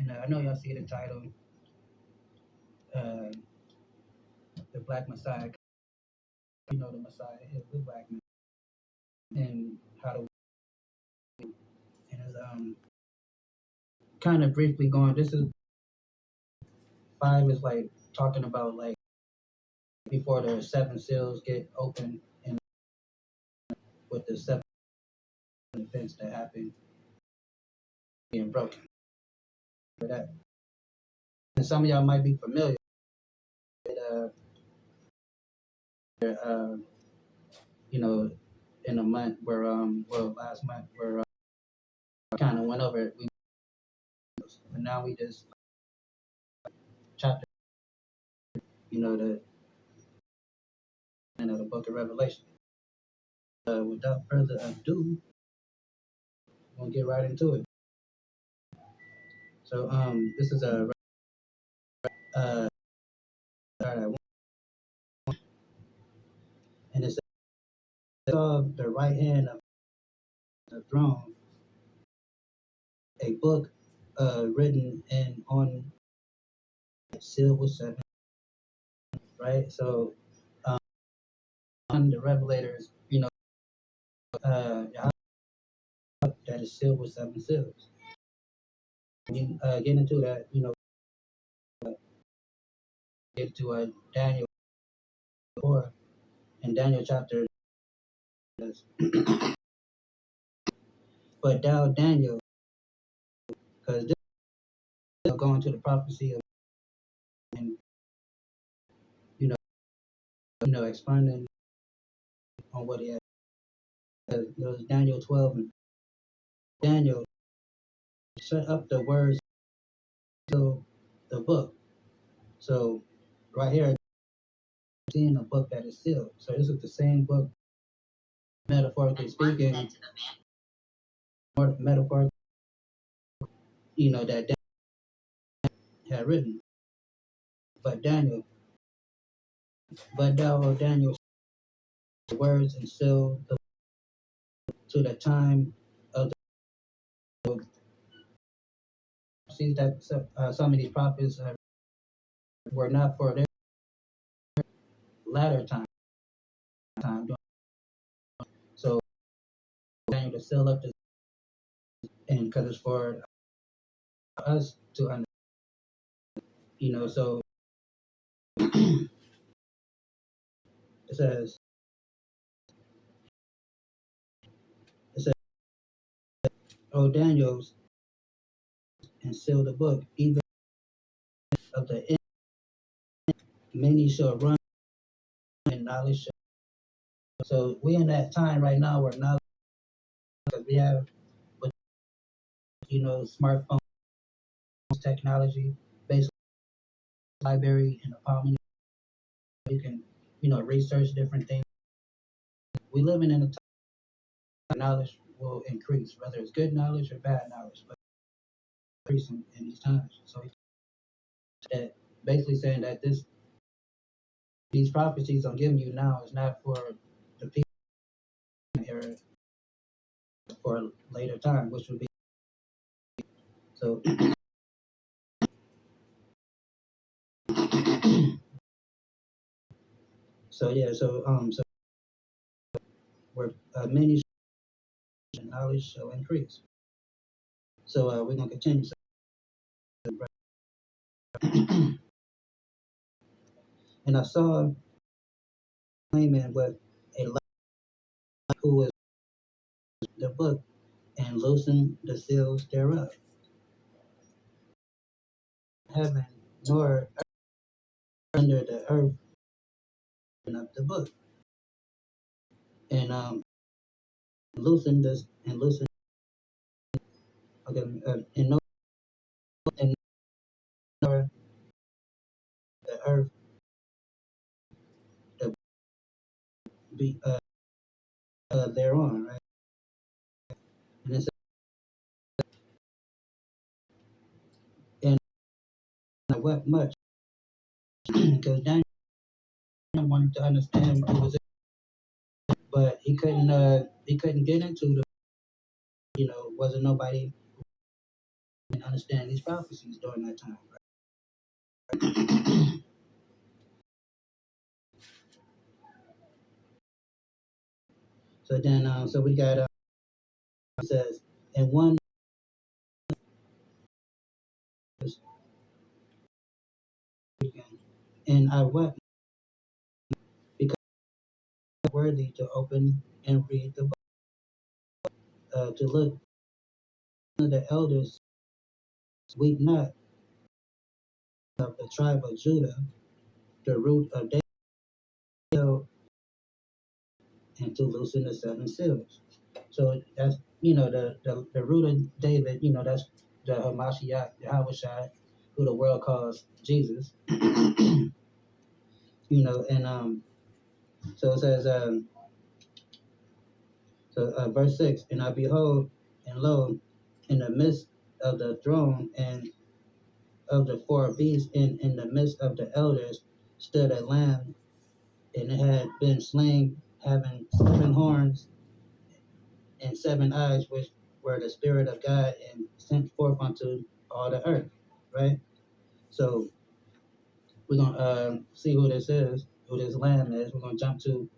And I know y'all see the title, uh, The Black Messiah. You know the Messiah is the black man. And how to, and it's kind of briefly going, this is 5 is like talking about like before the 7 seals get open and with the 7 events that happen being broken. For that. And some of y'all might be familiar with, you know, in a month where, well, last month where kind of went over it. But now we just chapter, the end of the book of Revelation. Without further ado, we'll get right into it. So, this is a uh, and it's of the right hand of the throne, a book written and sealed with 7, right? So, the revelators, that is sealed with 7 seals. When you get into that, get to Daniel 4 and Daniel chapter. But thou, Daniel, because this is going to the prophecy of, and expanding on what he had. It was Daniel 12, and Daniel set up the words to the book. So right here, seeing a book that is sealed. So this is the same book, metaphorically speaking, metaphorically, that Daniel had written. But thou, O Daniel, the words and seal the, to the time of the. See that some of these prophets were not for their latter time. So Daniel to seal up this, and because it's for us to understand, so it says, O Daniel, and seal the book, even of the end, many shall run and knowledge shall. So we in that time right now where knowledge, because we have, smartphone technology, basically library in the palm. You can, research different things. We living in a time where knowledge will increase, whether it's good knowledge or bad knowledge, but increasing in these times. So that basically saying that these prophecies I'm giving you now is not for the people here for a later time, which would be so. So yeah, so where many knowledge shall increase. So we're gonna continue. And I saw a man with a light who was the book and loosened the seals thereof. Heaven nor earth under the earth of the book. And loosened this and loosened, okay, and no, and nor the earth the be thereon, right? And it's and I wept much because Daniel wanted to understand what was it, but he couldn't get into the, wasn't nobody and understand these prophecies during that time. Right? So then, so we got it says, and one is, and I wept because I was worthy to open and read the book, to look at the elders, weep not, of the tribe of Judah, the root of David, and to loosen the seven seals. So that's, the root of David, that's the Hamashiach, the Habashai, who the world calls Jesus. And so it says, verse 6, and I behold, and lo, in the midst of the throne and of the four beasts, and in the midst of the elders, stood a lamb, and it had been slain, having 7 horns and 7 eyes, which were the Spirit of God, and sent forth unto all the earth. Right? So we're gonna see who this is, who this lamb is. We're gonna jump to,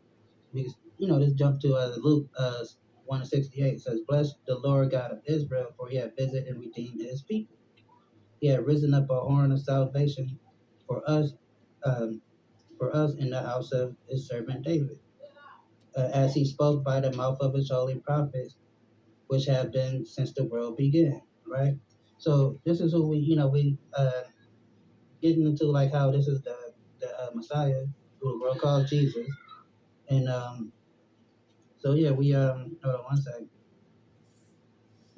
let's jump to Luke 1:68. It says, "Bless the Lord God of Israel, for He hath visited and redeemed His people. He hath risen up a horn of salvation for us, um, for us in the house of His servant David, as He spoke by the mouth of His holy prophets, which have been since the world began." Right. So this is who we getting into, like how this is the Messiah, who the world calls Jesus. And so yeah, we hold on one second.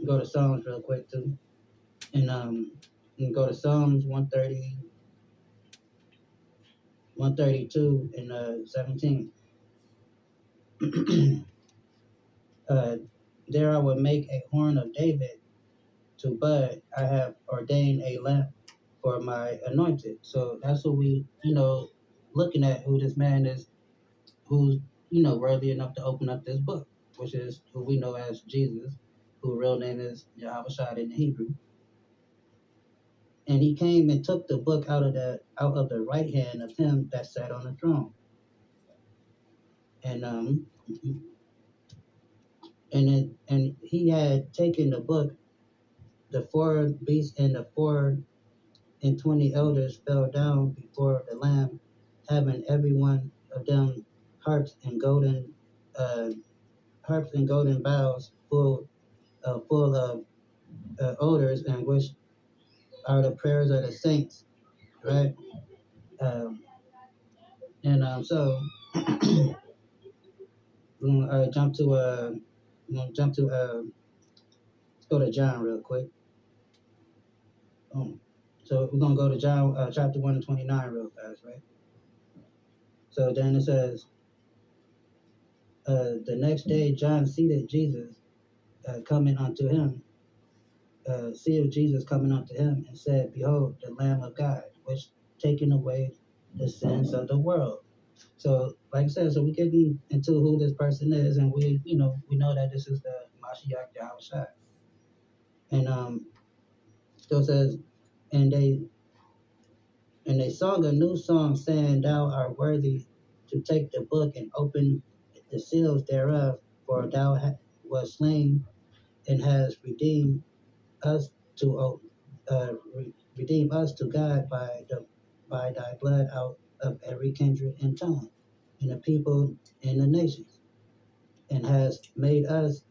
Go to Psalms real quick too, and and go to Psalms 130, 132, and 17. uh, There I will make a horn of David to bud. I have ordained a lamp for my anointed. So that's what we, looking at who this man is, who's, worthy enough to open up this book, which is who we know as Jesus, whose real name is Yahweh in the Hebrew. And he came and took the book out of the right hand of him that sat on the throne. And and he had taken the book. The 4 beasts and the 24 elders fell down before the Lamb, having every one of them harps and golden uh, bowls full of odors, and which are the prayers of the saints. Right. Um, and so we're gonna jump to let's go to John real quick. So we're gonna go to John chapter 1 and 29 real fast, right? So then it says, the next day John seated Jesus coming unto him, seeth Jesus coming unto him, and said, Behold, the Lamb of God, which taking away the sins of the world. So, like I said, so we getting into who this person is, and we know that this is the Mashiach Yahushua. And still says, and they sung a new song, saying, Thou art worthy to take the book and open the seals thereof, for thou was slain and hast us to redeem us to God by thy blood out of every kindred and tongue, and the people and the nations, and has made us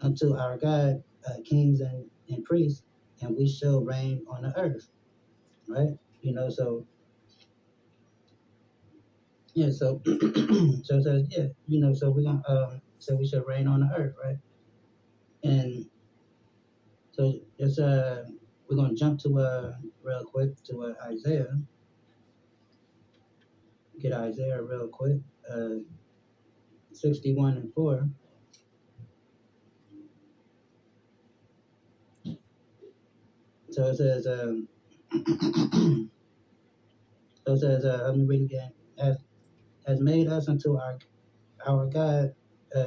unto our God kings and priests, and we shall reign on the earth. Right? So yeah, so so it says, yeah, so we're gonna so we shall reign on the earth, right? And so just we're gonna jump to real quick to Isaiah. Get Isaiah real quick. 61:4. So it says, I'm reading again. Has made us unto our God,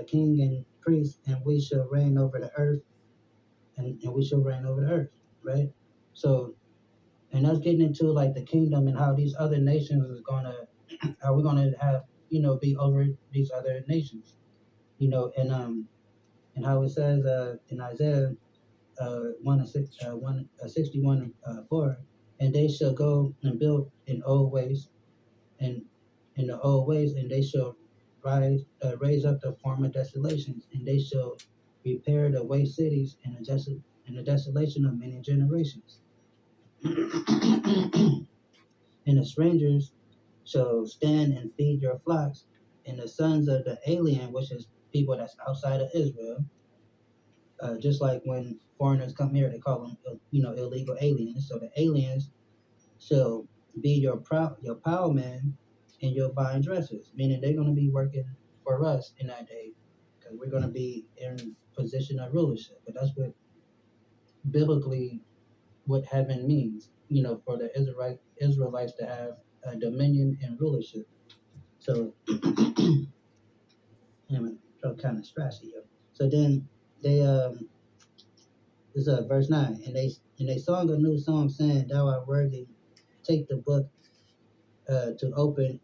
king and priest, and we shall reign over the earth, and we shall reign over the earth. right? So, and that's getting into like the kingdom and how these other nations is gonna, how we're gonna have, be over these other nations, and how it says in Isaiah 61 4, and they shall go and build in old ways and in the old ways, and they shall raise up the former desolations, and they shall repair the waste cities and the desolation of many generations. And the strangers shall stand and feed your flocks, and the sons of the alien, which is people that's outside of Israel, just like when foreigners come here, they call them, illegal aliens. So the aliens shall be your plowman and your vine dressers, meaning they're going to be working for us in that day, because we're going to be in position of rulership. But that's what biblically what heaven means, for the Israelites to have dominion and rulership. So I'm kind of stressy here. So then they this is verse 9, and they sung a new song saying, "Thou art worthy, take the book to open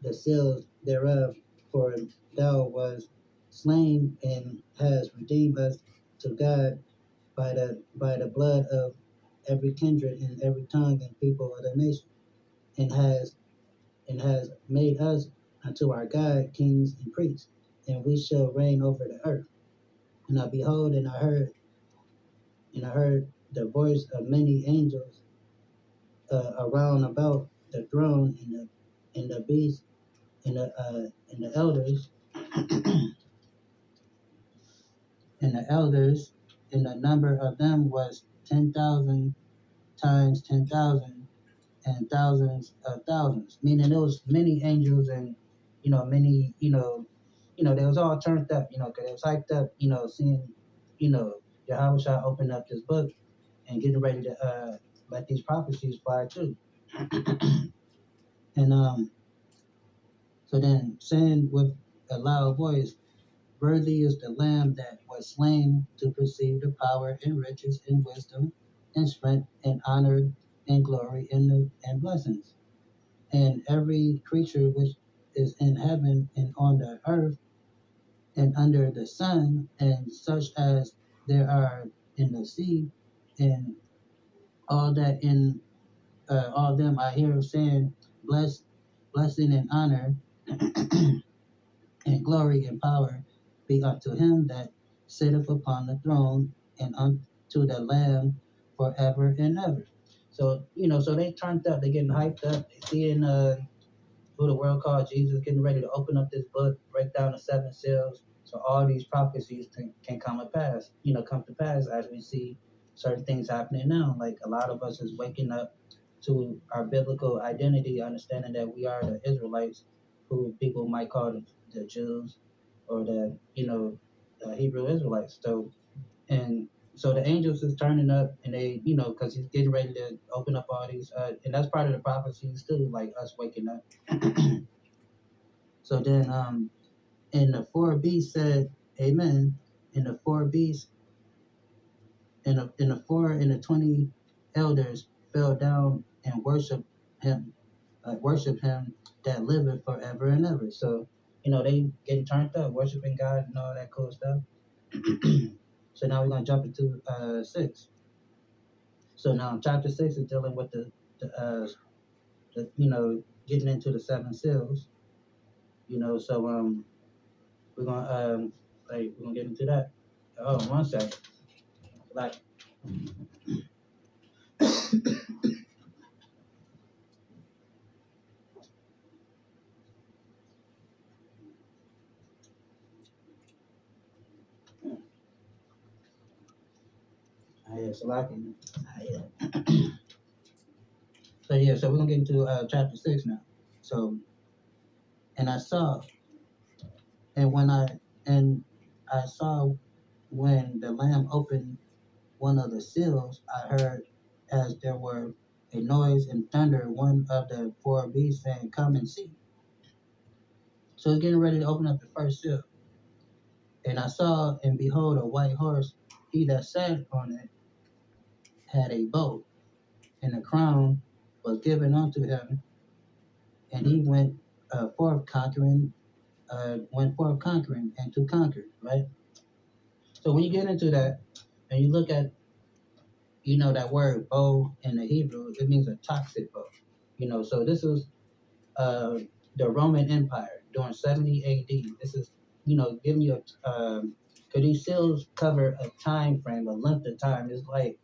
the seals thereof, for thou was slain and hast redeemed us to God by the blood of every kindred and every tongue and people of the nation, and has made us unto our God kings and priests, and we shall reign over the earth. And I behold, and I heard the voice of many angels around about the throne, and the beast, and the elders, and the elders, and the number of them was 10,000 times 10,000, and thousands of thousands. Meaning there was many angels, and many, they was all turned up, because they was hyped up, seeing, you know, Yahweh open up this book and getting ready to let these prophecies fly too. And so then saying with a loud voice, "Worthy is the Lamb that was slain to receive the power and riches and wisdom and strength and honor and glory and blessings." And every creature which is in heaven and on the earth and under the sun, and such as there are in the sea, and all that in all them I hear saying, blessing and honor and glory and power be unto him that sitteth upon the throne and unto the Lamb forever and ever. So, so they turned up, they getting hyped up, they seeing who the world called Jesus, getting ready to open up this book, break down the seven seals, so all these prophecies can come to pass. Come to pass as we see certain things happening now. Like a lot of us is waking up to our biblical identity, understanding that we are the Israelites, who people might call the Jews or the Hebrew Israelites. So the angels is turning up, and they, because he's getting ready to open up all these, and that's part of the prophecies too, like us waking up. So then, and the four beasts said, "Amen." And the four beasts, and the 4 and the 20 elders fell down and worship him that liveth forever and ever. So, they getting turned up, worshiping God and all that cool stuff. So now we're gonna jump into 6. So now chapter 6 is dealing with getting into the seven seals. So we're gonna we're gonna get into that. Oh, 1 second. Like, yeah, so like, yeah. So yeah, so we're gonna get into chapter 6 now. So, and I saw, and when and I saw when the Lamb opened one of the seals, I heard as there were a noise and thunder, one of the four beasts saying, "Come and see." So it's getting ready to open up the first seal. And I saw, and behold, a white horse. He that sat on it had a bow, and the crown was given unto him, and he went forth conquering and to conquer, right? So when you get into that and you look at, that word bow in the Hebrew, it means a toxic bow. So this is uh, the Roman Empire during 70 AD. This is, giving you because these seals cover a time frame, a length of time. It's like,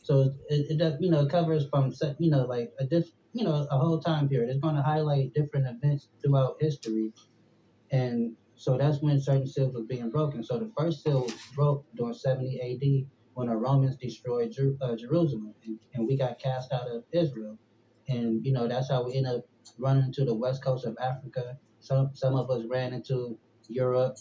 so it does, it covers from, like a whole time period. It's going to highlight different events throughout history. And so that's when certain seals were being broken. So the first seal broke during 70 AD when the Romans destroyed Jerusalem, and we got cast out of Israel. And that's how we end up running to the west coast of Africa. Some of us ran into Europe.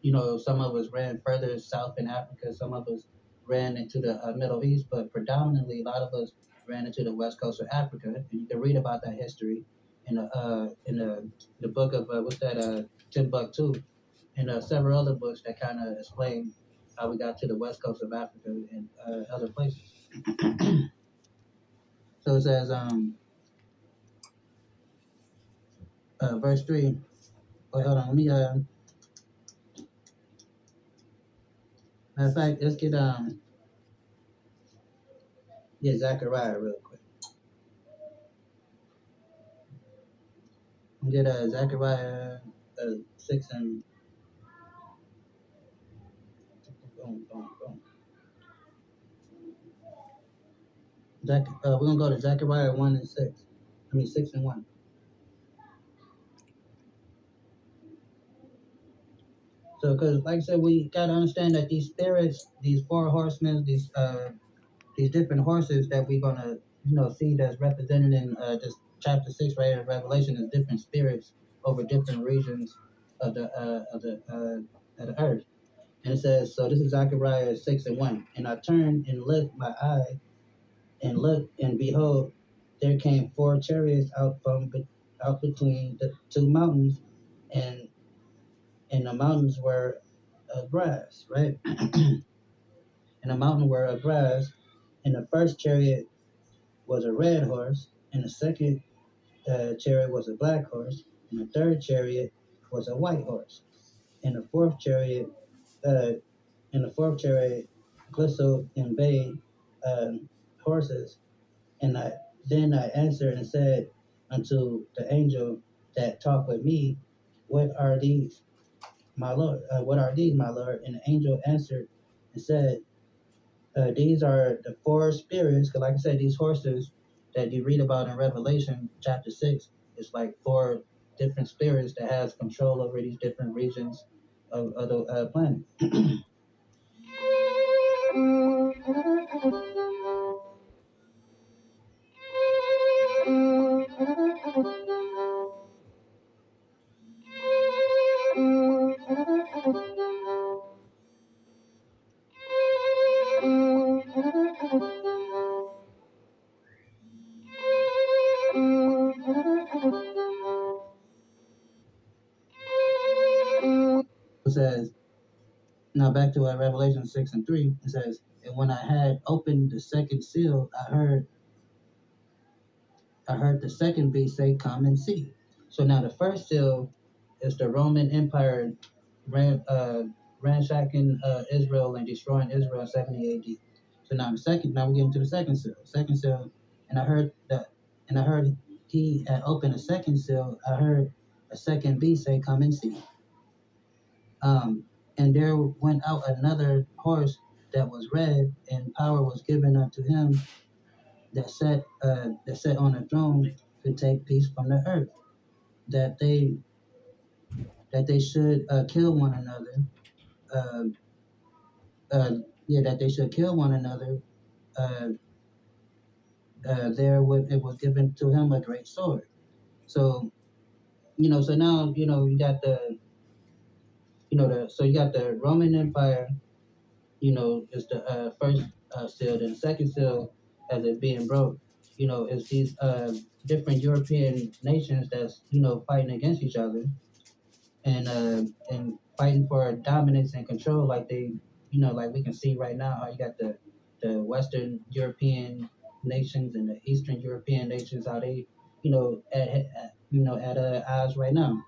Some of us ran further south in Africa. Some of us ran into the Middle East, but predominantly a lot of us ran into the west coast of Africa. And you can read about that history in the book of what's that Timbuktu, and several other books that kind of explain how we got to the west coast of Africa and other places. So it says, verse 3. Wait, hold on. Let me, matter of fact, let's get Zechariah real quick. Get Zechariah 6 and boom, boom, boom. We're gonna go to Zechariah 1 and 6. 6 and 1. So, because like I said, we gotta understand that these spirits, these four horsemen, these different horses that we're gonna see that's represented in this chapter 6 right here in Revelation is different spirits over different regions of the earth. And it says, so this is Zechariah 6 and 1. And I turned and lift my eye and looked, and behold, there came four chariots out between the two mountains, and the mountains were of brass, right? And the mountains were of brass, and the first chariot was a red horse, and the second chariot was a black horse, and the third chariot was a white horse, and the fourth chariot, uh, glistened and bayed horses. And then I answered and said unto the angel that talked with me, What are these, my Lord? What are these, my Lord? And the angel answered and said, These are the four spirits. Because, like I said, these horses that you read about in Revelation chapter 6 is like four different spirits that has control over these different regions of the planet. It says, now back to Revelation 6 and 3, it says, And when I had opened the second seal, I heard the second beast say, Come and see. So now the first seal is the Roman Empire ransacking Israel and destroying Israel in 70 AD. So now we get into the second seal. Second seal, and I heard he had opened a second seal. I heard a second beast say, Come and see. And there went out another horse that was red, and power was given unto him that sat on a throne to take peace from the earth, that they should kill one another. Uh, that they should kill one another. Uh, it was given to him a great sword. So so now you got you got the Roman Empire. Is the first seal. Then the second seal, as it being broke, is these different European nations that's fighting against each other and fighting for dominance and control, like they, like we can see right now how you got the the Western European nations and the Eastern European nations, how they, at odds right now.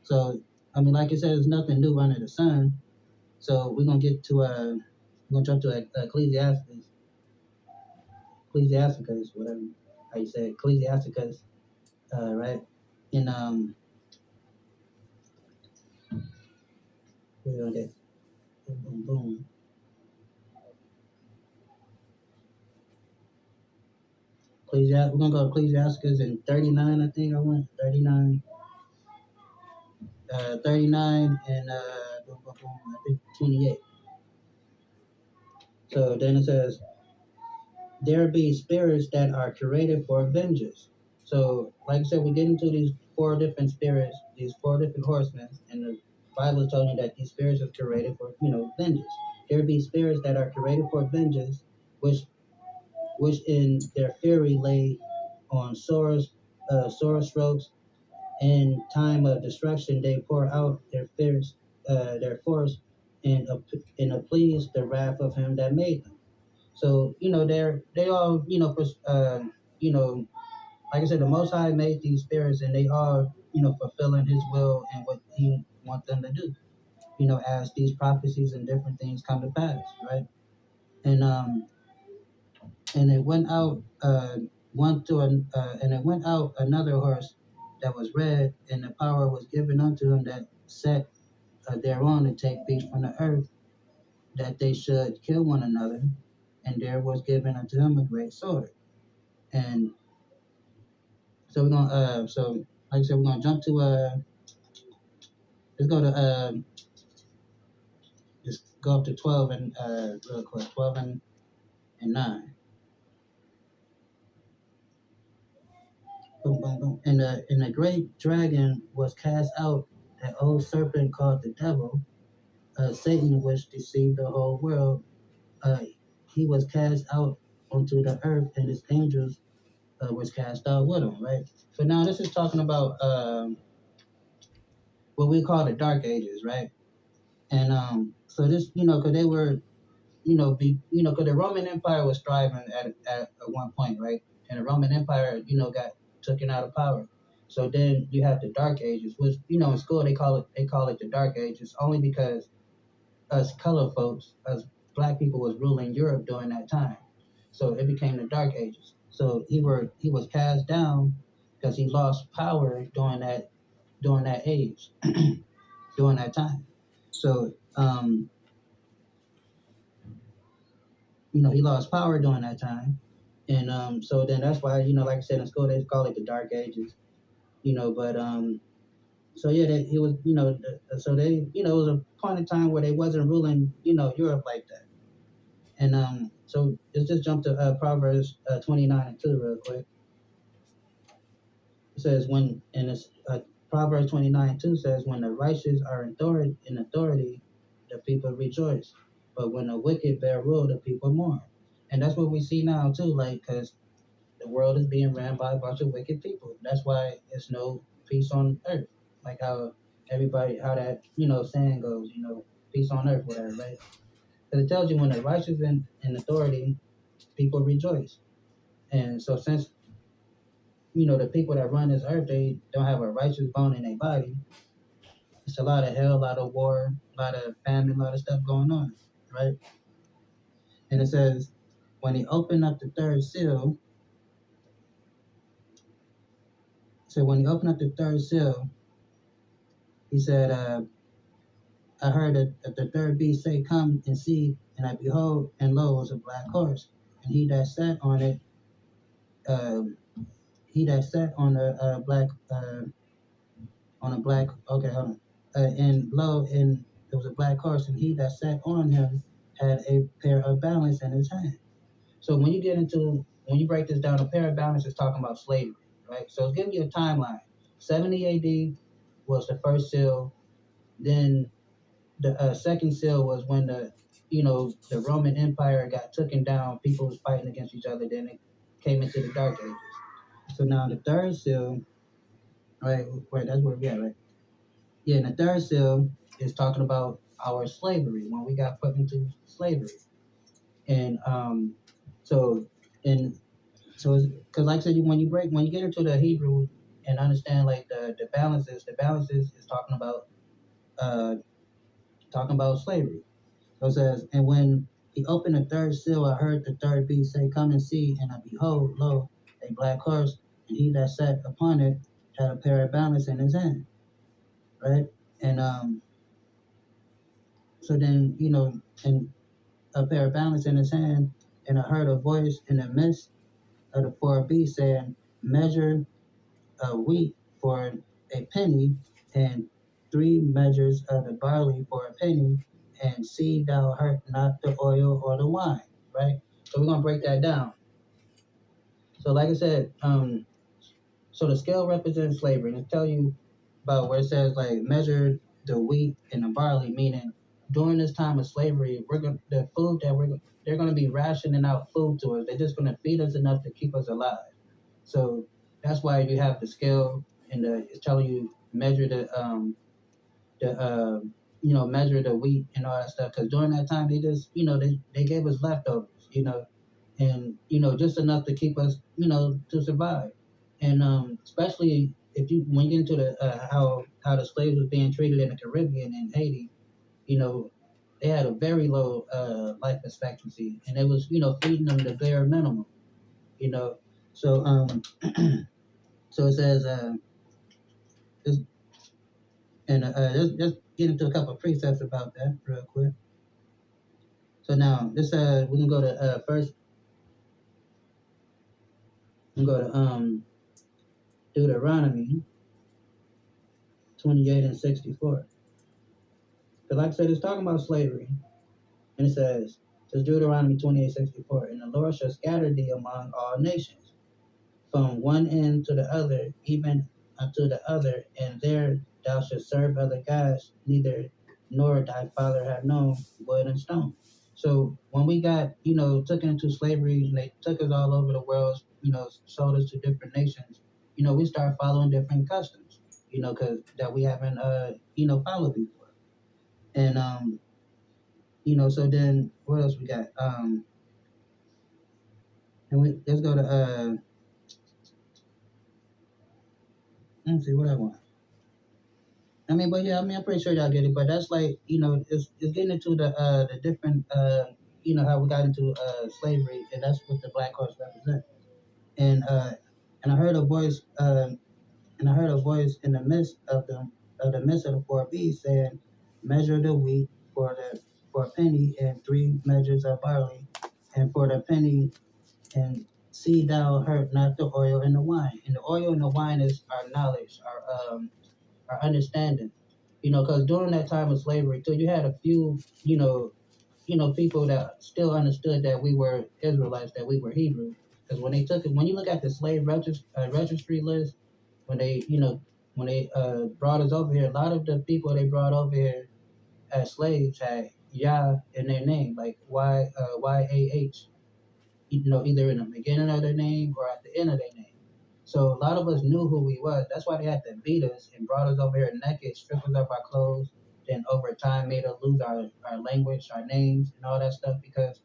So, I mean, like I said, there's nothing new under the sun. So we're gonna jump to Ecclesiasticus, whatever how you say it, Ecclesiasticus, right? And we're gonna get boom, boom, boom. We're gonna go Ecclesiasticus in 39. I think I went 39, 39, and boom, boom, boom, I think 28. So then it says, there be spirits that are created for vengeance. So, like I said, we get into these four different spirits, these four different horsemen, and the Bible is telling you that these spirits are created for, vengeance. There be spirits that are created for vengeance, which in their fury lay on sore strokes. In time of destruction, they pour out their force, and appease the wrath of him that made them. So they all you know like I said, the Most High made these spirits, and they are fulfilling His will and what He wants them to do. As these prophecies and different things come to pass, right? And it went out and it went out another horse that was red, and the power was given unto him that sat thereon to take beasts from the earth, that they should kill one another, and there was given unto him a great sword. And so we're gonna so like I said, we're gonna jump to let's go to just go up to 12 and real quick, 12 and 9. Boom, boom, boom. And the great dragon was cast out, that old serpent called the devil, Satan, which deceived the whole world. Uh, he was cast out onto the earth, and his angels was cast out with him, right? But now this is talking about what we call the Dark Ages, right? And so this, because they were, because the Roman Empire was thriving at one point, right? And the Roman Empire, got taken out of power. So then you have the Dark Ages, which in school they call it the Dark Ages, only because us color folks, us black people, was ruling Europe during that time. So it became the Dark Ages. So he was cast down because he lost power during that age, during that time. So he lost power during that time. And so then that's why, like I said, in school they call it the Dark Ages, but so yeah, he was, so they, it was a point in time where they wasn't ruling, Europe like that. And so let's just jump to Proverbs 29 and 2 real quick. It says, Proverbs 29 2 says, when the righteous are in authority, the people rejoice. But when the wicked bear rule, the people mourn. And that's what we see now too, like, because the world is being ran by a bunch of wicked people. That's why there's no peace on earth. Like how that, saying goes, peace on earth, whatever, right? Because it tells you when the righteous in authority, people rejoice. And so since, the people that run this earth, they don't have a righteous bone in their body, it's a lot of hell, a lot of war, a lot of famine, a lot of stuff going on, right? And it says, when he opened up the third seal, he said, I heard that the third beast say, come and see, and I behold, and lo, was a black horse, and he that sat on it, um, he that sat on a black, okay, hold on, and lo, and there was a black horse, and he that sat on him had a pair of balance in his hand. So when you break this down, a pair of balance is talking about slavery, right? So it's giving you a timeline. 70 AD was the first seal. Then the second seal was when the Roman Empire got taken down. People was fighting against each other. Then it came into the Dark Ages. So now the third seal, right? Wait, that's where we at, right? Yeah, and the third seal is talking about our slavery when we got put into slavery. And so and so because like I said, when you get into the Hebrew and understand like the balances is uh talking about slavery. So it says, and when he opened the third seal, I heard the third beast say, "Come and see." And I behold, lo, a black horse, and he that sat upon it had a pair of balance in his hand, right? And so then and a pair of balance in his hand, and I heard a voice in the midst of the four beasts saying, "Measure wheat for a penny, and three measures of the barley for a penny, and see thou hurt not the oil or the wine." Right? So we're gonna break that down. So like I said, so the scale represents slavery, and it tell you about where it says like measure the wheat and the barley, meaning during this time of slavery, the food that they're gonna be rationing out food to us. They're just gonna feed us enough to keep us alive. So that's why you have the scale and it's telling you measure the measure the wheat and all that stuff. Because during that time they just they gave us leftovers, and just enough to keep us to survive. And especially if you when you get into the how the slaves was being treated in the Caribbean and Haiti, you know they had a very low life expectancy, and it was feeding them the bare minimum. You know, so so it says just and just get into a couple of precepts about that real quick. So now this we can go to first we can go to Deuteronomy 28 and 64. Because like I said, it's talking about slavery. And it says Deuteronomy 28:64, and the Lord shall scatter thee among all nations, from one end to the other, even unto the other, and there thou shalt serve other gods, neither nor thy father have known wood and stone. So when we got, taken into slavery and they took us all over the world, sold us to different nations, we start following different customs, because that we haven't, followed before. And, so then what else we got? And let's go to, let's see what I want. I mean, but yeah, I mean, I'm pretty sure y'all get it. But that's like, it's getting into the different, how we got into slavery, and that's what the black horse represent. And and I heard a voice, and I heard a voice in the midst of the four beasts saying, "Measure the wheat for a penny, and three measures of barley, and for the penny, and see thou hurt not the oil and the wine." And the oil and the wine is our knowledge, our understanding. Because during that time of slavery too, you had a few, people that still understood that we were Israelites, that we were Hebrew. Because when you look at the slave registry list, when they brought us over here, a lot of the people they brought over here as slaves had Yah in their name, like YAH, either in the beginning of their name or at the end of their name. So a lot of us knew who we was. That's why they had to beat us and brought us over here naked, stripped us of our clothes, then over time made us lose our language, our names, and all that stuff because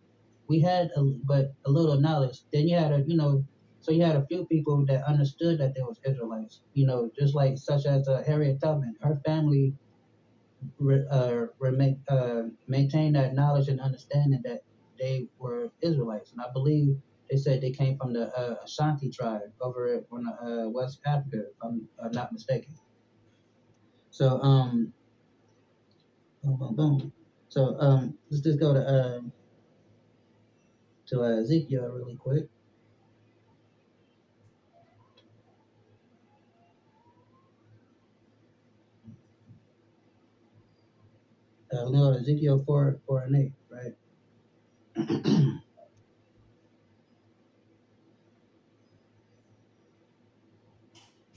we had but a little knowledge. Then you had so you had a few people that understood that they was Israelites. Just like such as Harriet Tubman, her family maintain that knowledge and understanding that they were Israelites. And I believe they said they came from the Ashanti tribe over on West Africa, if I'm not mistaken. So, boom, boom, boom. So, let's just go to Ezekiel really quick. We're going to go to Ezekiel 4 and 8, right?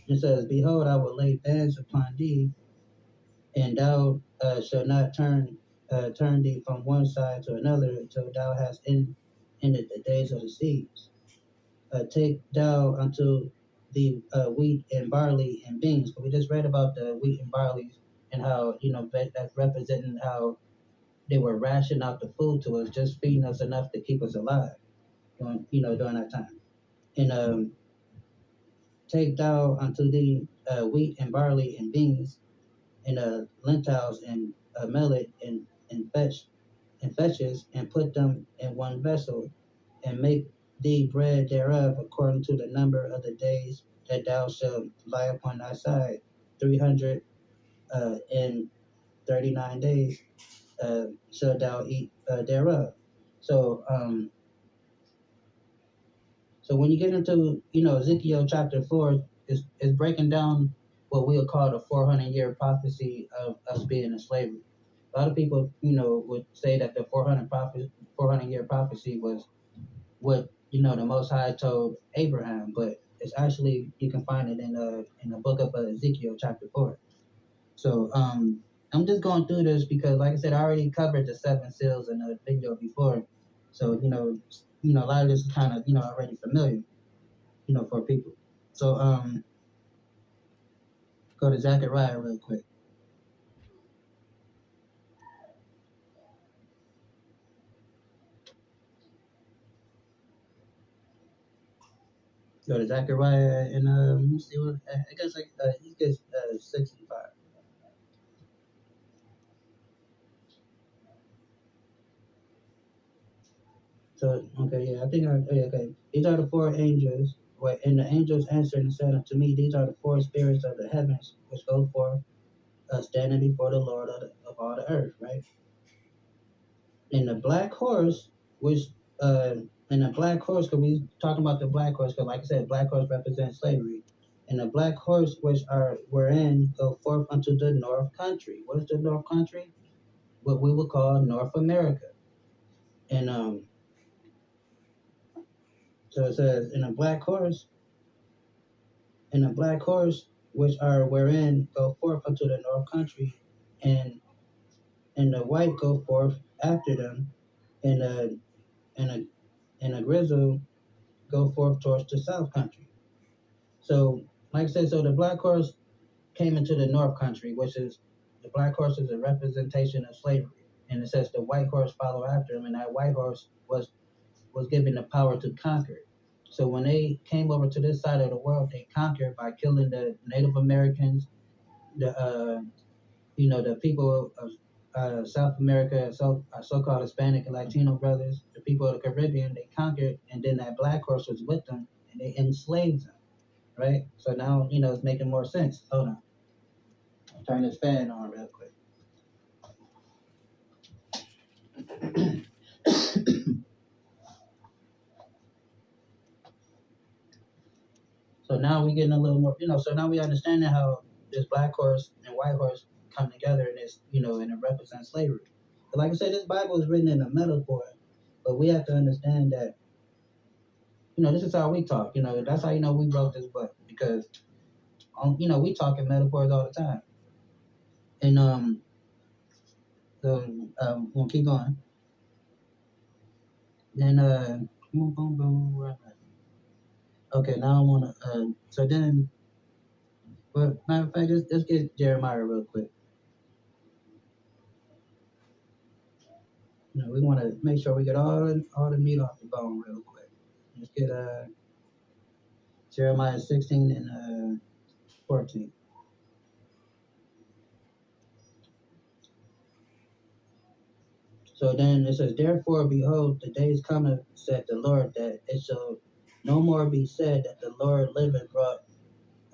It says, "Behold, I will lay bands upon thee, and thou shalt not turn thee from one side to another until thou hast ended the days of the siege. Take thou unto the wheat and barley and beans." But we just read about the wheat and barley and how that's representing how they were rationing out the food to us, just feeding us enough to keep us alive during that time. And take thou unto thee wheat and barley and beans and lentils and millet and fetches and put them in one vessel and make thee bread thereof according to the number of the days that thou shalt lie upon thy side, 339 days shalt thou eat thereof. So so when you get into Ezekiel chapter 4, is breaking down what we'll call the 400-year prophecy of us being in slavery. A lot of people would say that the 400-year prophecy was what the Most High told Abraham, but it's actually you can find it in the book of Ezekiel chapter 4. So I'm just going through this because, like I said, I already covered the seven seals in the video before. So a lot of this is kind of already familiar, for people. So go to Zechariah real quick. Go to Zechariah and let me see what I guess like he gets 65. So okay, yeah, I think okay. These are the four angels. And the angels answered and said unto me, these are the four spirits of the heavens which go forth, standing before the Lord of all the earth, right? And the black horse, which uh, and the black horse, because we talking about the black horse, because like I said, black horse represents slavery. And the black horse, which are wherein go forth unto the north country. What is the north country? What we would call North America. And so it says, and a black horse, which are wherein go forth unto the north country, and the white go forth after them, and and a and a grizzle go forth towards the south country. So, like I said, so the black horse came into the north country, which is the black horse is a representation of slavery, and it says the white horse follow after him, and that white horse was given the power to conquer. So when they came over to this side of the world, they conquered by killing the Native Americans, the the people of South America, so-called Hispanic and Latino brothers, the people of the Caribbean. They conquered, and then that black horse was with them, and they enslaved them. Right. So now it's making more sense. Hold on, I'll turn this fan on real quick. So now we getting a little more, so now we understanding how this black horse and white horse come together in this, and it represents slavery. But like I said, this Bible is written in a metaphor, but we have to understand that, this is how we talk. That's how we wrote this book because, we talk in metaphors all the time. And so we'll keep going. Then boom, boom, boom. Okay, now I want to. So then, well, matter of fact, let's get Jeremiah real quick. We want to make sure we get all the meat off the bone real quick. Let's get Jeremiah 16 and 14. So then it says, therefore, behold, the days cometh, said the Lord, that it shall no more be said that the Lord liveth brought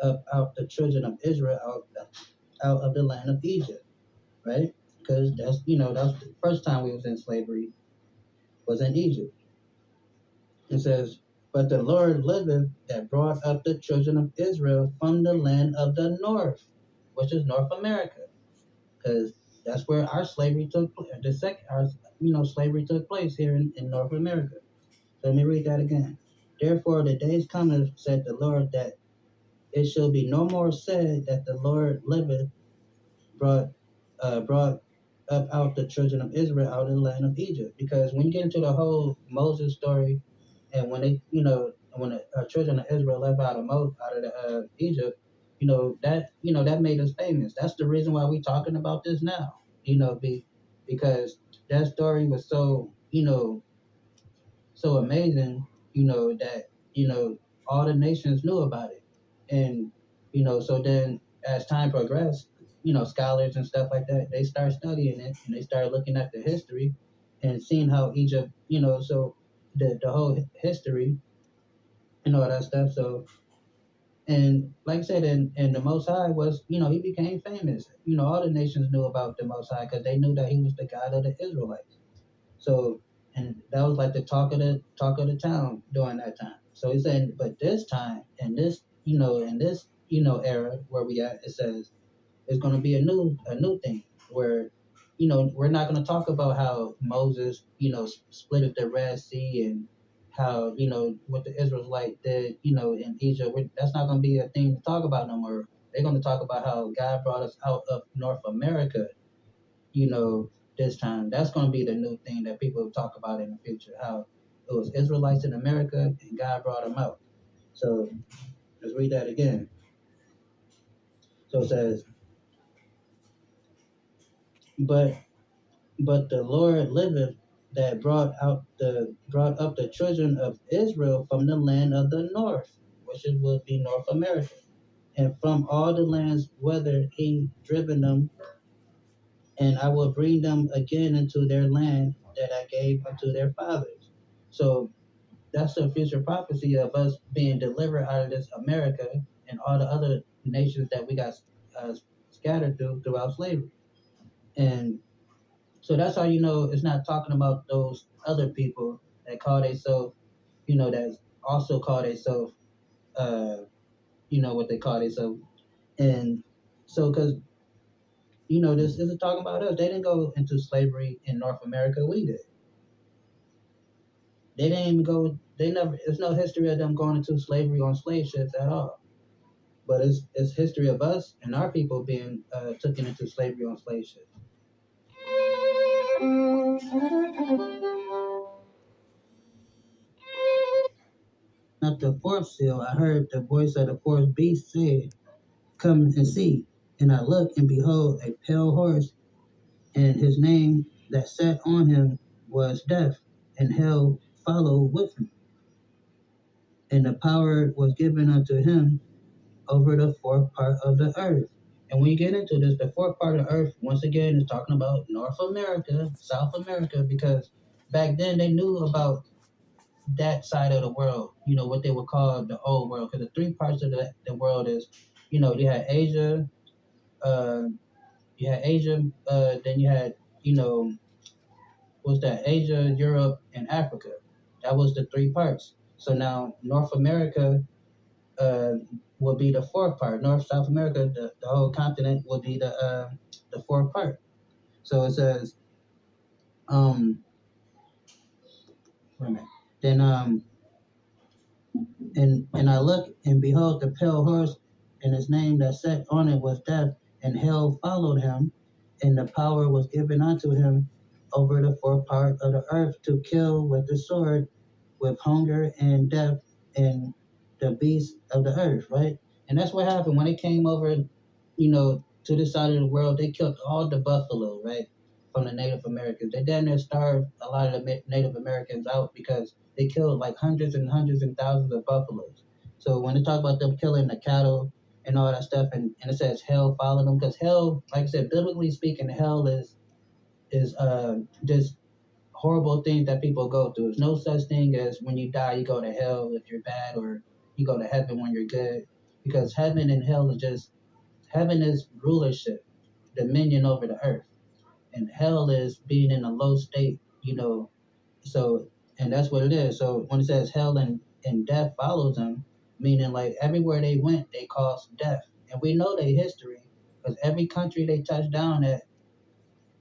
up out the children of Israel out of the land of Egypt, right? Because that's the first time we was in slavery was in Egypt. It says, but the Lord liveth that brought up the children of Israel from the land of the north, which is North America, because that's where our slavery took place. Slavery took place here in North America. So let me read that again. Therefore, the days cometh, said the Lord, that it shall be no more said that the Lord liveth brought brought up out the children of Israel out of the land of Egypt. Because when you get into the whole Moses story, and when they, when the children of Israel left out of the Egypt, that made us famous. That's the reason why we talking about this now. Because that story was so, so amazing, that, all the nations knew about it. And, so then as time progressed, scholars and stuff like that, they start studying it and they start looking at the history and seeing how Egypt, so the whole history and all that stuff. So, and like I said, and the Most High was, he became famous. All the nations knew about the Most High because they knew that he was the God of the Israelites. So, and that was like the talk of the town during that time. So he's saying, but this time, in this, era where we at, it says it's going to be a new thing where, we're not going to talk about how Moses, split the Red Sea and how, what the Israelites did, in Egypt. That's not going to be a thing to talk about no more. They're going to talk about how God brought us out of North America, you know, this time. That's going to be the new thing that people talk about in the future. How it was Israelites in America and God brought them out. So let's read that again. So it says, but the Lord liveth that brought up the children of Israel from the land of the north, which it would be North America, and from all the lands whither he driven them, and I will bring them again into their land that I gave unto their fathers. So that's a future prophecy of us being delivered out of this America and all the other nations that we got uh, scattered throughout slavery. And so that's how you know it's not talking about those other people that call themselves, that also call themselves, what they call themselves. And so, because, this isn't talking about us. They didn't go into slavery in North America. We did. They didn't even go, they never, there's no history of them going into slavery on slave ships at all. But it's history of us and our people being taken into slavery on slave ships. At the fourth seal, I heard the voice of the fourth beast say, "Come and see." And I looked, and behold, a pale horse, and his name that sat on him was Death, and hell followed with him. And the power was given unto him over the fourth part of the earth. And when you get into this, the fourth part of the earth, once again, is talking about North America, South America, because back then they knew about that side of the world, what they would call the old world. Because the three parts of the world is, you had Asia, uh, then you had, what's that? Asia, Europe, and Africa. That was the three parts. So now North America uh, will be the fourth part. North South America, the whole continent, will be the fourth part. So it says, um, wait a minute. Then and I looked, and behold, the pale horse, and his name that sat on it was Death, and hell followed him, and the power was given unto him over the fourth part of the earth to kill with the sword, with hunger and death, and the beasts of the earth, right? And that's what happened when they came over, to this side of the world. They killed all the buffalo, right, from the Native Americans. They damn near starved a lot of the Native Americans out because they killed like hundreds and thousands of buffaloes. So when they talk about them killing the cattle and all that stuff, and it says hell followed them, because hell, like I said, biblically speaking, hell is just horrible things that people go through. There's no such thing as when you die, you go to hell if you're bad, or you go to heaven when you're good. Because heaven and hell is just, heaven is rulership, dominion over the earth. And hell is being in a low state, So, and that's what it is. So when it says hell and death follows them, meaning like everywhere they went, they caused death. And we know their history because every country they touched down at,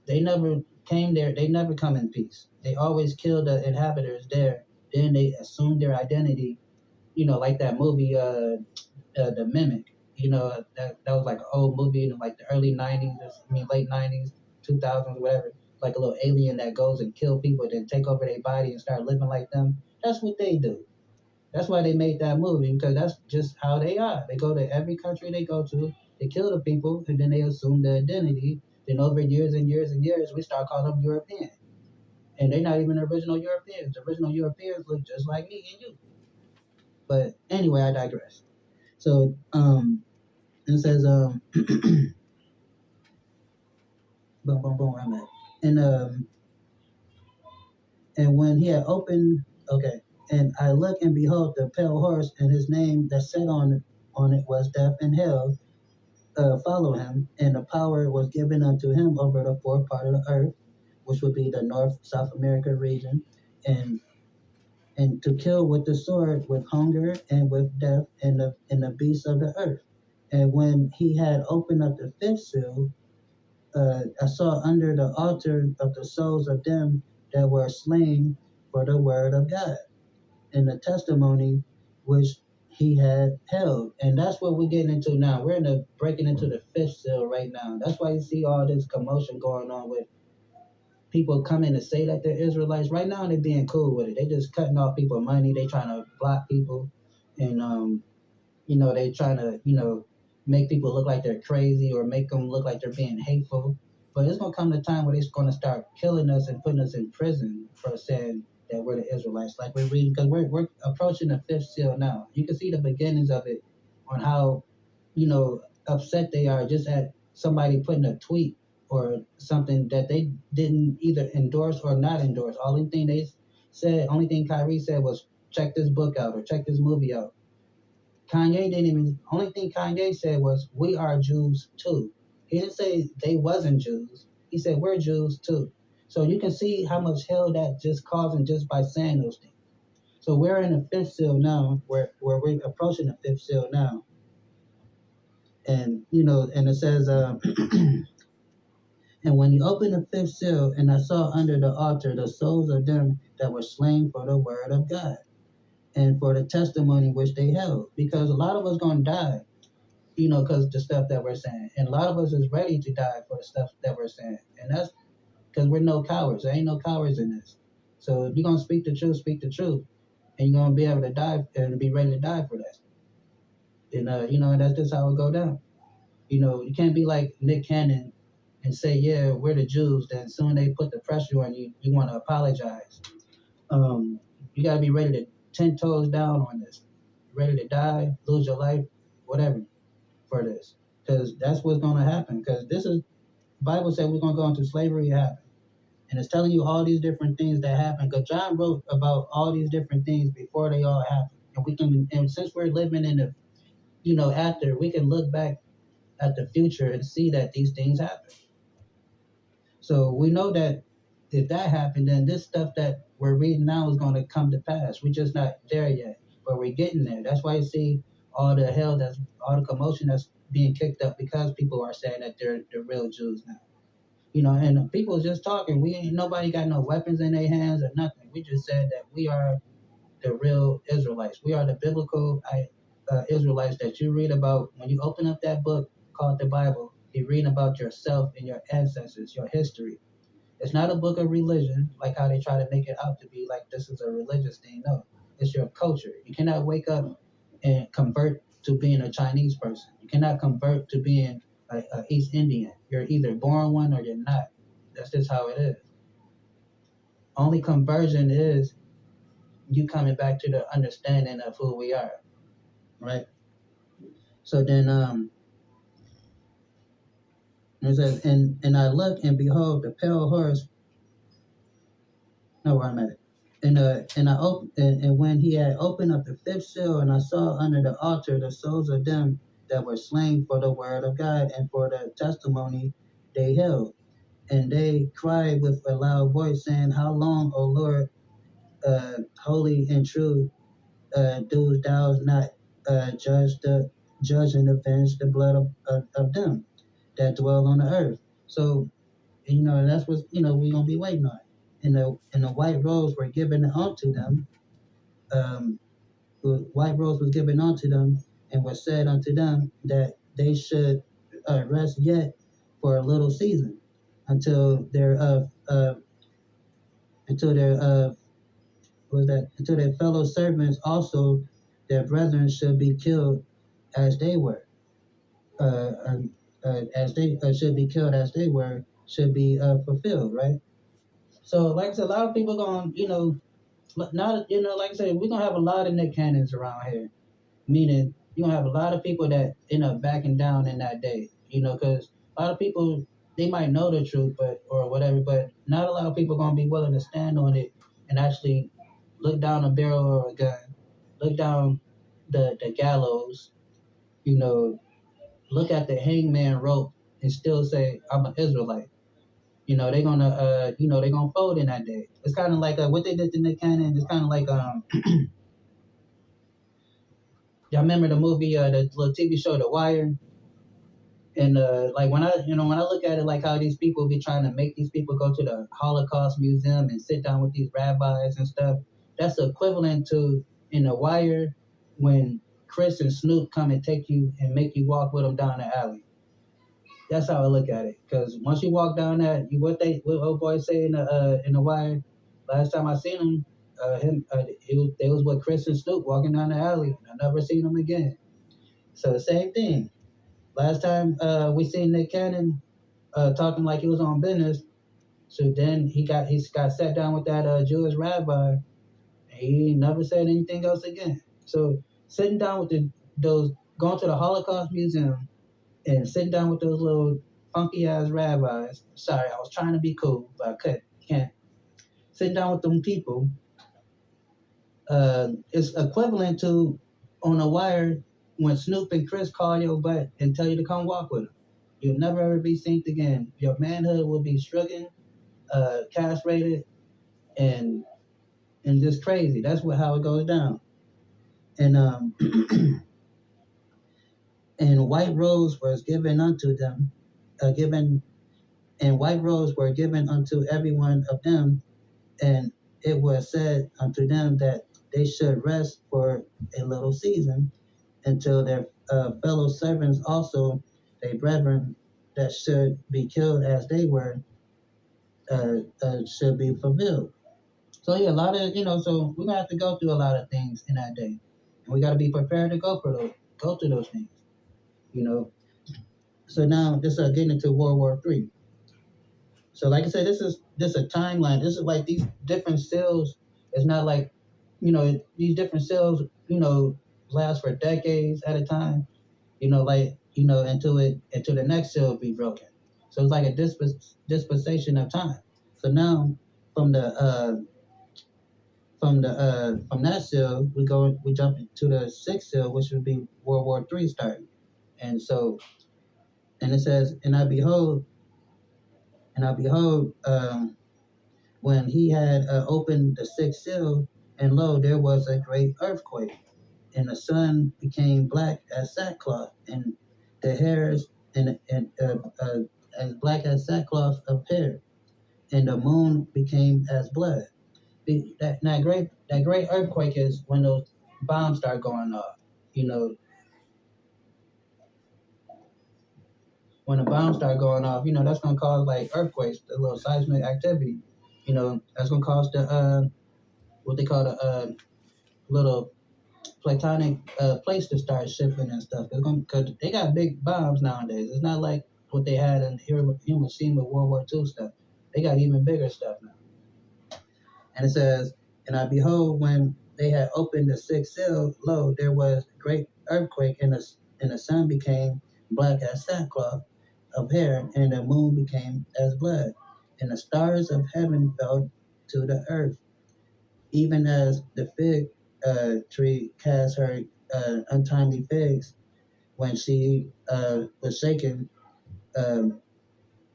they never came there. They never come in peace. They always kill the inhabitants there. Then they assume their identity. Like that movie, The Mimic. That was like an old movie in like the early '90s. Late '90s, 2000s, whatever. Like a little alien that goes and kill people, then take over their body and start living like them. That's what they do. That's why they made that movie, because that's just how they are. They go to every country they go to, they kill the people, and then they assume their identity. Then over years and years and years, we start calling them European. and they're not even the original Europeans. The original Europeans look just like me and you. But anyway, I digress. So it says boom boom boom where I'm at. And and when he had opened, okay, and I looked and behold the pale horse, and his name that sat on it was Death, and hell follow him, and the power was given unto him over the fourth part of the earth, which would be the North South America region, and to kill with the sword, with hunger, and with death, and the beasts of the earth. And when he had opened up the fifth seal, I saw under the altar of the souls of them that were slain for the word of God and the testimony which he had held. And that's what we're getting into now. We're in the breaking into the fifth seal right now. That's why you see all this commotion going on with people coming to say that they're Israelites. Right now they're being cool with it. They just cutting off people money. They trying to block people, and they trying to make people look like they're crazy or make them look like they're being hateful. But it's gonna come to a time where they're gonna start killing us and putting us in prison for saying that we're the Israelites, like we're reading, because we're approaching the fifth seal now. You can see the beginnings of it on how upset they are just at somebody putting a tweet or something that they didn't either endorse or not endorse. Only thing Kyrie said was check this book out or check this movie out. Kanye didn't even. Only thing Kanye said was, "We are Jews too." He didn't say they wasn't Jews. He said we're Jews too. So you can see how much hell that just causing just by saying those things. So we're in the fifth seal now, where we're approaching the fifth seal now, and and it says, and when he opened the fifth seal, and I saw under the altar the souls of them that were slain for the word of God and for the testimony which they held, because a lot of us gonna die because the stuff that we're saying. And a lot of us is ready to die for the stuff that we're saying. And that's because we're no cowards. There ain't no cowards in this. So if you're going to speak the truth. And you're going to be able to die and be ready to die for that. And, and that's just how it go down. You can't be like Nick Cannon and say, yeah, we're the Jews. Then soon they put the pressure on you, you want to apologize. You got to be ready to 10 toes down on this. Ready to die, lose your life, whatever. For this, because that's what's going to happen. Because this is Bible said we're going to go into slavery. It happened, and it's telling you all these different things that happen. Because John wrote about all these different things before they all happened, and and since we're living in the, after, we can look back at the future and see that these things happen. So we know that if that happened, then this stuff that we're reading now is going to come to pass. We're just not there yet, but we're getting there. That's why you see all the commotion that's being kicked up because people are saying that they're the real Jews now. And people just talking. We ain't nobody got no weapons in their hands or nothing. We just said that we are the real Israelites. We are the biblical Israelites that you read about when you open up that book called the Bible. You're reading about yourself and your ancestors, your history. It's not a book of religion, like how they try to make it out to be like this is a religious thing. No, it's your culture. You cannot wake up and convert to being a Chinese person. You cannot convert to being a East Indian. You're either born one or you're not. That's just how it is. Only conversion is you coming back to the understanding of who we are, right? So then, it says, and I looked and behold the pale horse. No, where I'm at. And when he had opened up the fifth seal, and I saw under the altar the souls of them that were slain for the word of God and for the testimony they held. And they cried with a loud voice, saying, How long, O Lord, holy and true, dost thou not judge and avenge the blood of them that dwell on the earth? So, and that's what we're gonna be waiting on. And the white robes were given unto them. The white robes was given unto them, and was said unto them that they should rest yet for a little season, until their until their was that until their fellow servants also their brethren should be killed as they were, as they should be killed as they were should be fulfilled, right? So, like I said, a lot of people going, not, like I said, we're gonna have a lot of Nick Cannons around here. Meaning, you're gonna have a lot of people that end up backing down in that day. Because a lot of people they might know the truth, but or whatever, but not a lot of people gonna be willing to stand on it and actually look down a barrel of a gun, look down the gallows, you know, look at the hangman rope and still say, I'm an Israelite. They're gonna fold in that day. It's kind of like what they did to Nick Cannon. It's kind of like y'all remember the movie, the little TV show, The Wire. And like when I look at it, like how these people be trying to make these people go to the Holocaust Museum and sit down with these rabbis and stuff. That's equivalent to in The Wire when Chris and Snoop come and take you and make you walk with them down the alley. That's how I look at it. Because once you walk down that, what old boy say in the Wire. Last time I seen him, they was with Chris and Snoop walking down the alley. And I never seen him again. So the same thing. Last time we seen Nick Cannon talking like he was on business. So then he got sat down with that Jewish rabbi, and he never said anything else again. So sitting down with those going to the Holocaust Museum and sitting down with those little funky ass rabbis. Sorry, I was trying to be cool, but I can't. Sitting down with them people is equivalent to on a wire when Snoop and Chris call your butt and tell you to come walk with them. You'll never ever be seen again. Your manhood will be stricken, castrated, and just crazy. That's how it goes down. And and white robes was given unto them, given and white robes were given unto every one of them, and it was said unto them that they should rest for a little season until their fellow servants also, their brethren that should be killed as they were, should be fulfilled. So yeah, a lot of so we're gonna have to go through a lot of things in that day, and we got to be prepared to go through those things. You know. So now this is getting into World War III. So like I said, this is a timeline. This is like these different cells. It's not like these different cells last for decades at a time. Until the next cell be broken. So it's like a dispensation of time. So now from the from that cell we jump to the sixth cell, which would be World War III starting. And so and it says, and I behold, when he had opened the sixth seal, and lo, there was a great earthquake, and the sun became black as sackcloth, and the hairs as black as sackcloth of hair, and the moon became as blood. That great earthquake is when those bombs start going off. You know, when the bombs start going off, that's gonna cause like earthquakes, the little seismic activity. That's gonna cause the what they call the little platonic plates to start shifting and stuff. Because they got big bombs nowadays. It's not like what they had in Hiroshima World War II stuff. They got even bigger stuff now. And it says, and I behold, when they had opened the sixth seal, lo, there was a great earthquake, and the sun became black as sackcloth of hair, and the moon became as blood, and the stars of heaven fell to the earth, even as the fig tree cast her untimely figs when she was shaken, um,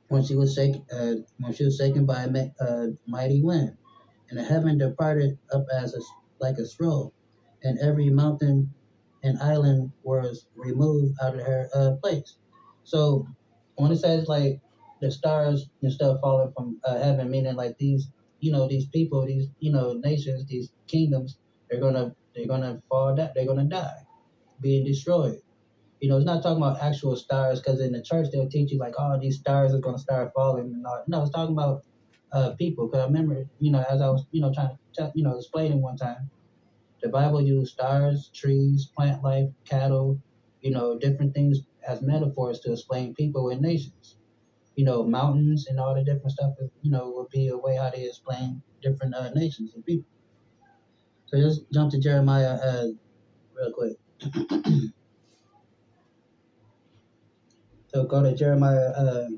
when she was shaken by a mighty wind, and the heaven departed up like a scroll, and every mountain and island was removed out of her place. So when it says like the stars and stuff falling from heaven, meaning like these people, these nations, these kingdoms, they're gonna fall down, they're gonna die, being destroyed. It's not talking about actual stars because in the church they'll teach you like, oh, these stars are gonna start falling and all. No, it's talking about people. Because I remember, as I was, trying to, explaining one time, the Bible used stars, trees, plant life, cattle, different things as metaphors to explain people and nations. mountains and all the different stuff, would be a way how they explain different nations and people. So just jump to Jeremiah real quick. So go to Jeremiah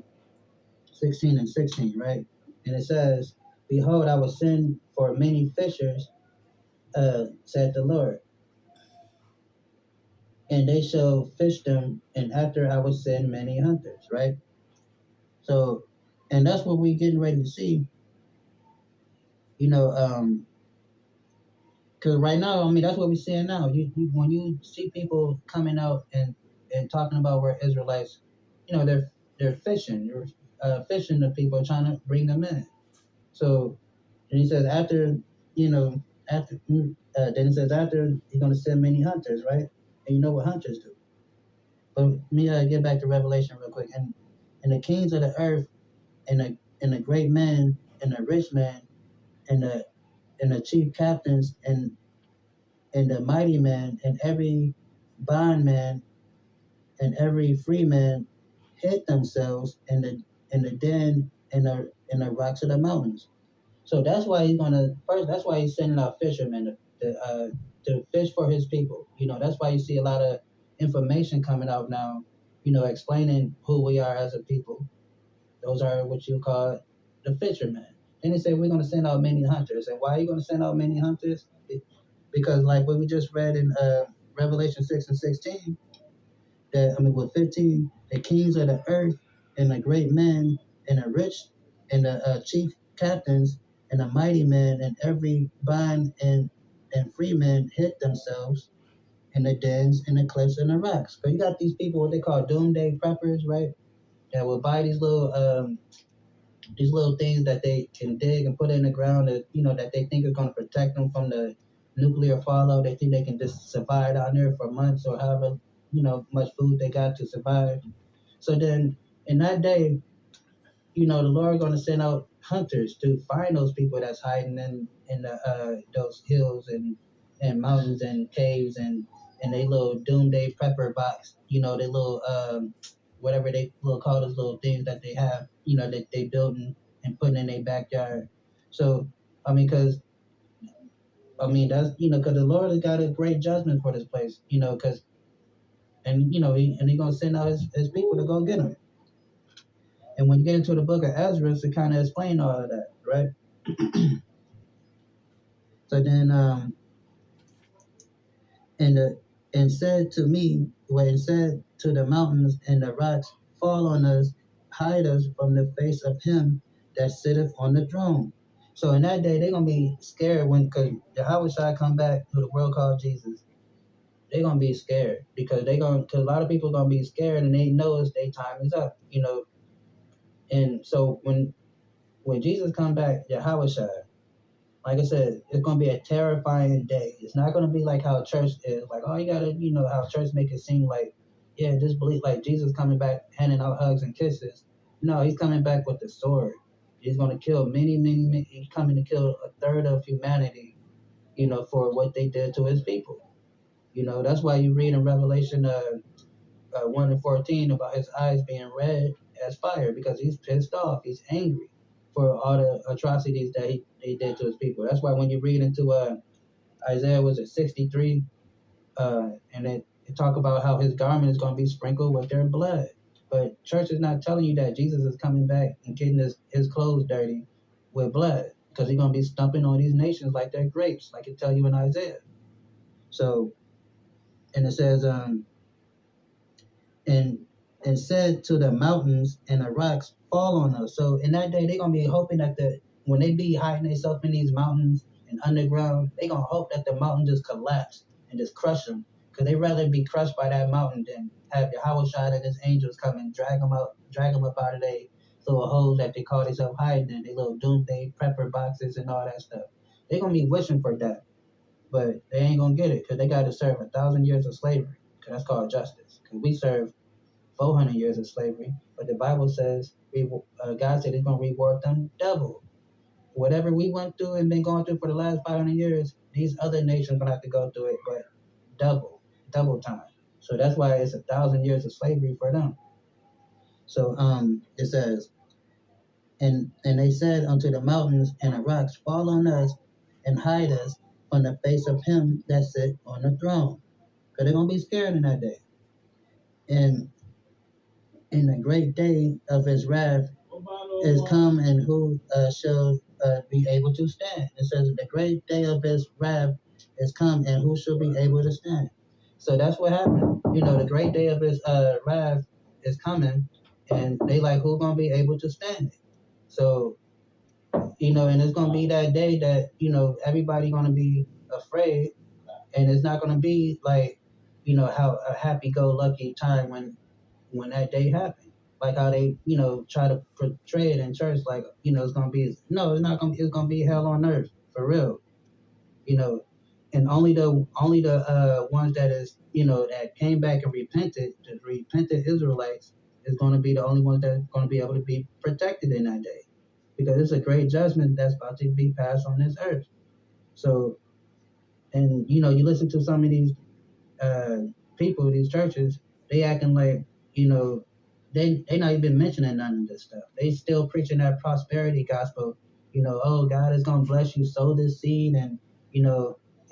16 and 16, right? And it says, "Behold, I will send for many fishers, said the Lord, and they shall fish them, and after I will send many hunters," right? So, and that's what we're getting ready to see, you know, because right now, I mean, that's what we're seeing now. When you see people coming out and talking about where Israelites, they're fishing, fishing the people, trying to bring them in. So, and he says after, you know, after then it says after he's going to send many hunters, right? And you know what hunters do. But let me get back to Revelation real quick. And the kings of the earth and the great men and the rich men and the chief captains and the mighty man and every bondman and every free man hid themselves in the den in the rocks of the mountains. So that's why he's gonna first. That's why he's sending out fishermen to fish for his people. That's why you see a lot of information coming out now. Explaining who we are as a people. Those are what you call the fishermen. And they say we're gonna send out many hunters. And why are you gonna send out many hunters? Because like what we just read in Revelation 6 and 16, with 15, the kings of the earth and the great men and the rich and the chief captains and the mighty men and every bond and free man hid themselves in the dens and the cliffs and the rocks. But you got these people, what they call doomsday preppers, right? That will buy these little things that they can dig and put in the ground that they think are going to protect them from the nuclear fallout. They think they can just survive down there for months or however much food they got to survive. So then in that day, the Lord going to send out hunters to find those people that's hiding in those hills and mountains and caves and they little doomsday prepper box. They little whatever they will call those little things that they have. That they building and putting in their backyard. So I mean, that's because the Lord has got a great judgment for this place. Because and he gonna send out his people to go get them. And when you get into the book of Ezra, to kind of explain all of that, right? So then, and the and said to me, when it said to the mountains and the rocks, fall on us, hide us from the face of him that sitteth on the throne. So in that day, they're gonna be scared because Yahweh shall come back to the world called Jesus. They're gonna be scared because cause a lot of people gonna be scared and they know their time is up. And so when Jesus come back, Yahweh shall, like I said, it's gonna be a terrifying day. It's not gonna be like how church is. Like, oh, you gotta, how church make it seem like, yeah, just believe like Jesus coming back handing out hugs and kisses. No, he's coming back with the sword. He's gonna kill many, many, many. He's coming to kill a third of humanity. For what they did to his people. That's why you read in Revelation 1 and 14 about his eyes being red as fire because he's pissed off. He's angry for all the atrocities that he did to his people. That's why when you read into Isaiah, was it 63, and it talk about how his garment is going to be sprinkled with their blood. But church is not telling you that Jesus is coming back and getting his clothes dirty with blood because he's going to be stumping on these nations like they're grapes, like it tell you in Isaiah. So, and it says, and and said to the mountains and the rocks, fall on us. So in that day, they're gonna be hoping that when they be hiding themselves in these mountains and underground, they're gonna hope that the mountain just collapse and just crush them, because they rather be crushed by that mountain than have Yahweh Shai and his angels come and drag them up out of their little holes that they call themselves hiding in, their little doomsday prepper boxes and all that stuff. They're gonna be wishing for that, but they ain't gonna get it because they got to serve 1,000 years of slavery. Cause that's called justice. Cause we serve 400 years of slavery, but the Bible says God said He's going to reward them double. Whatever we went through and been going through for the last 500 years, these other nations going to have to go through it, but double time. So that's why it's 1,000 years of slavery for them. So it says, and they said unto the mountains and the rocks, fall on us and hide us from the face of him that sit on the throne. Because they're gonna be scared in that day. And in the great day of his wrath is come, and who shall be able to stand? It says the great day of his wrath is come, and who shall be able to stand? So that's what happened. The great day of his wrath is coming, and they like who gonna be able to stand it. So and it's gonna be that day that everybody gonna be afraid, and it's not gonna be like how a happy-go-lucky time when that day happened. Like how they, try to portray it in church, like, it's gonna be no, it's not gonna it's gonna be hell on earth for real. You know, and only the ones that is that came back and repented, the repentant Israelites, is gonna be the only ones that are gonna be able to be protected in that day, because it's a great judgment that's about to be passed on this earth. So, and you listen to some of these uh, people, these churches, they acting like, you know, they not even mentioning none of this stuff. They still preaching that prosperity gospel. Oh, God is gonna bless you, sow this seed, and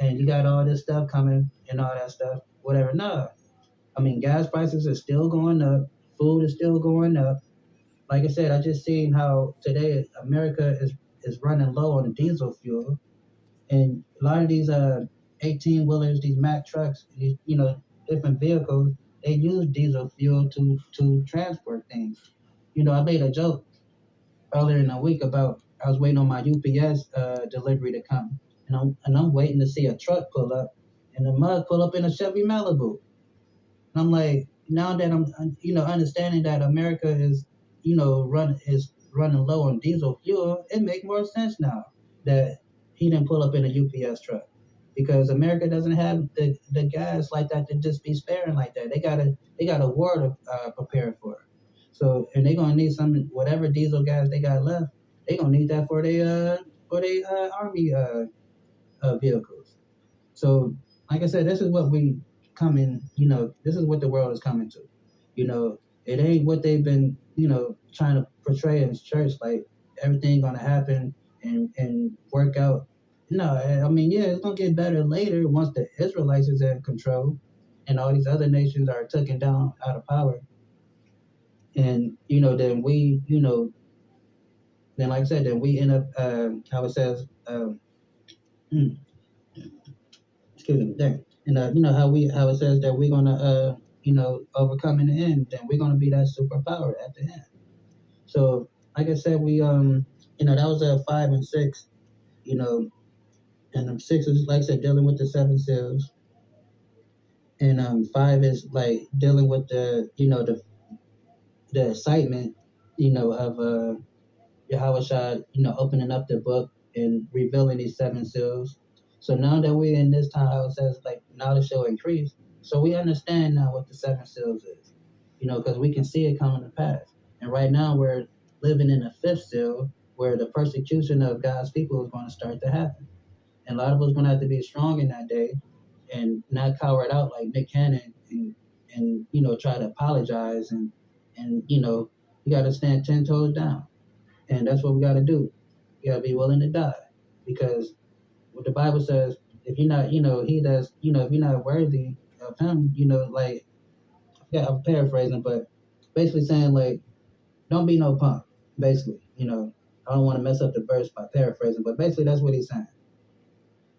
and you got all this stuff coming and all that stuff. Whatever. No, I mean, gas prices are still going up. Food is still going up. Like I said, I just seen how today America is running low on diesel fuel, and a lot of these 18 wheelers, these Mack trucks, these, different vehicles, they use diesel fuel to transport things. I made a joke earlier in the week about I was waiting on my UPS delivery to come, and I'm waiting to see a truck pull up, and the mug pull up in a Chevy Malibu. And I'm like, now that I'm understanding that America is running low on diesel fuel, it makes more sense now that he didn't pull up in a UPS truck, because America doesn't have the gas like that to just be sparing like that. They got a war to prepare for. So, and they're gonna need some whatever diesel gas they got left. They're gonna need that for their army vehicles. So, like I said, this is what we coming. This is what the world is coming to. It ain't what they've been, trying to portray in church. Like everything gonna happen and work out. No, I mean, yeah, it's gonna get better later once the Israelites is in control, and all these other nations are taken down out of power. And then then like I said, then we end up, how it says, excuse me, dang. And how it says that we're gonna overcome in the end, then we're gonna be that superpower at the end. So like I said, we that was 5 and 6, you know, and 6 is like I said dealing with the 7 seals, and 5 is like dealing with the excitement, of Yahushua, opening up the book and revealing these 7 seals. So now that we're in this time, how it says like knowledge shall increase. So we understand now what the 7 seals is, because we can see it coming to pass. And right now we're living in the 5th seal, where the persecution of God's people is going to start to happen. And a lot of us going to have to be strong in that day and not cower it out like Nick Cannon, and try to apologize, and you got to stand 10 toes down. And that's what we got to do. You got to be willing to die, because what the Bible says, if you're not, he does, if you're not worthy of him, like, yeah, I'm paraphrasing, but basically saying like, don't be no punk. Basically, I don't want to mess up the verse by paraphrasing, but basically that's what he's saying.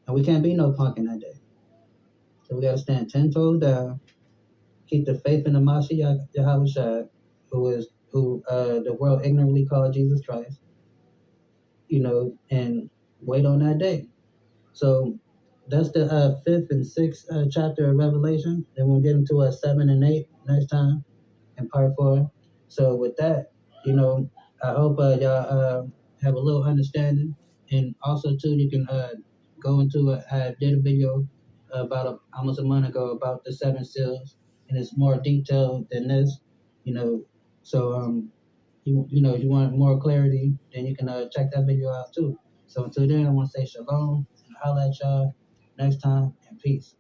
And we can't be no punk in that day. So we got to stand 10 toes down, keep the faith in the Mashiach Yahushua, who the world ignorantly called Jesus Christ, and wait on that day. So that's the 5th and 6th chapter of Revelation. Then we'll get into 7 and 8 next time in part 4. So with that, I hope y'all have a little understanding, and also too you can go into I did a video about almost a month ago about the 7 seals, and it's more detailed than this, you know. So if you want more clarity, then you can check that video out too. So until then, I want to say shalom and holla at y'all next time, and peace.